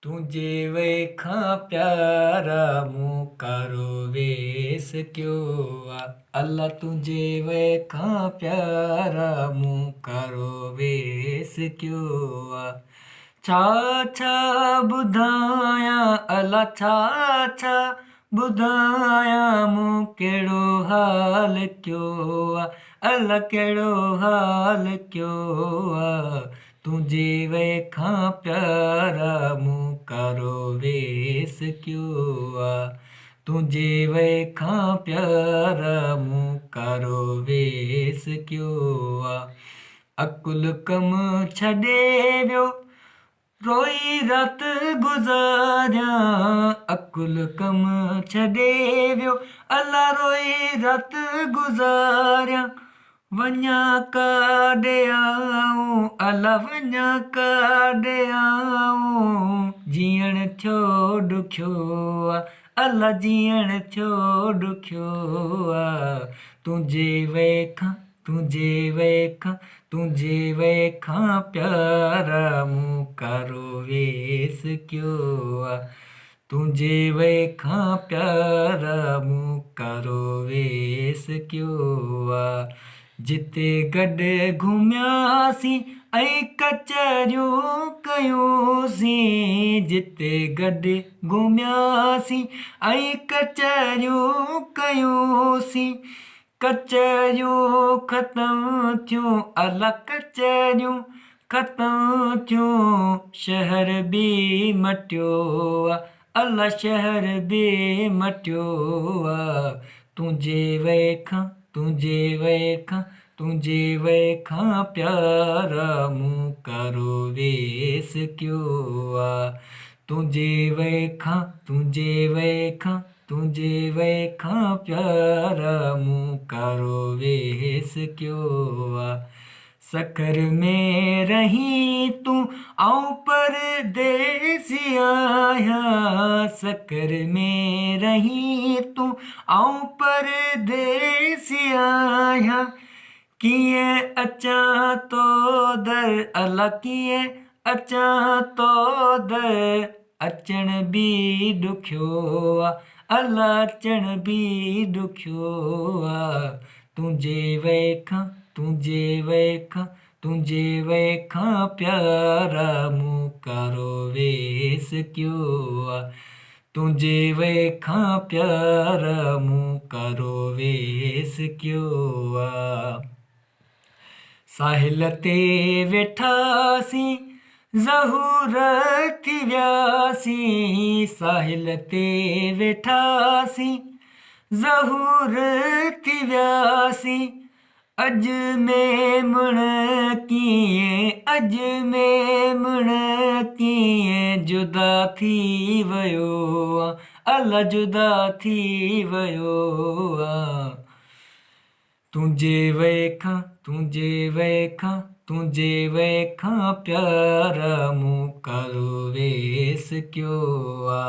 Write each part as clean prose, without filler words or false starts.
तुझे वेखां प्यारा मूं कारो वेस क्यों आ। अल्लाह तुझे वेखां प्यारा मूं कारो वेस क्यों आ। छा छा ॿुधायां अल्लाह छा छा ॿुधायां मूं कहिड़ो हाल कयो आ। अल्लाह कहिड़ो हाल कयो आ। तुझे वेखां प्यारा मूं कारो वेस क्यों आ। तुझे वेखां प्यारा मूं कारो वेस क्यों आ। अकुल कम छॾे वियो रोई रात गुज़ारियां। अकुल कम छॾे वियो अल्लाह रोई रात गुज़ारियां। वञा काॾे आऊं अल्लाह वञा काॾे आऊं। जीअण थियो ॾुखियो आहे अल्लाह जीअण थियो ॾुखियो आहे। तुंहिंजे वेखां तुंहिंजे वेखां तुंहिंजे वेखां प्यारा मूं कारो वेस क्यों आ। तुंहिंजे वेखां प्यारा मूं कारो वेस क्यों आ। जिते गॾु घुमियासीं ऐं कचरियूं कयूंसीं। जिते गॾु घुमियासीं ऐं कचरियूं कयूंसीं। कचरियूं ख़तमु थियूं अल्लाह कचरियूं ख़तमु थियूं। शहर बि मटियो आहे अल्लाह शहर बि मटियो आहे। तुंहिंजे वेखां तुंहिंजे वेखां तुंहिंजे वेखां प्यारा मूं कारो वेस क्यों आ। तुंहिंजे वेखां तुंहिंजे वेखां तुंहिंजे वेखां प्यारा मूं कारो वेस क्यों आ। सकर में रही तूं आऊं परदेसी आहियां। सकर में रही तूं आऊं परदेसी आहियां। कीअं अचां तो दर अल्लाह कीअं अचां तो दर। अचण बि ॾुखियो आहे अल्लाह अचण बि ॾुखियो आहे। तुंहिंजे वेखां तुंहिंजे वेखां तुंहिंजे वेखां प्यारा मूं कारो वेस क्यों आहे। तुंहिंजे वेखां प्यारा मूं कारो वेस क्यों आहे। साहिल ते वेठासीं ज़हूर थी वियासीं। साहिल ते वेठासीं ज़हूर थी वियासीं। अॼु में मुण कीअं अॼु में मुण कीअं जुदा थी वियो आहे अल्लाह जुदा थी वियो आहे। तुंहिंजे वेखां तुंहिंजे वेखां तुंहिंजे वेखां प्यारा मूं कारो वेस क्यों आ।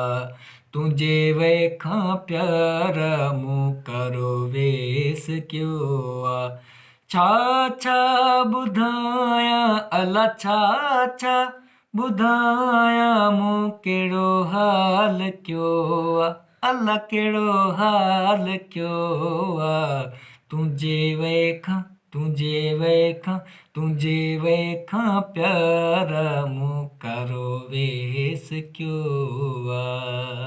तुंहिंजे वेखां प्यारा मूं कारो वेस क्यों आ। छा छा ॿुधायां अल्लाह छा छा ॿुधायां मूं कहिड़ो हाल कयो आहे अल्लाह कहिड़ो हाल कयो आहे। तुंहिंजे वेखां तुंहिंजे वेखां तुंहिंजे वेखां प्यारा मूं कारो वेस क्यों आहे।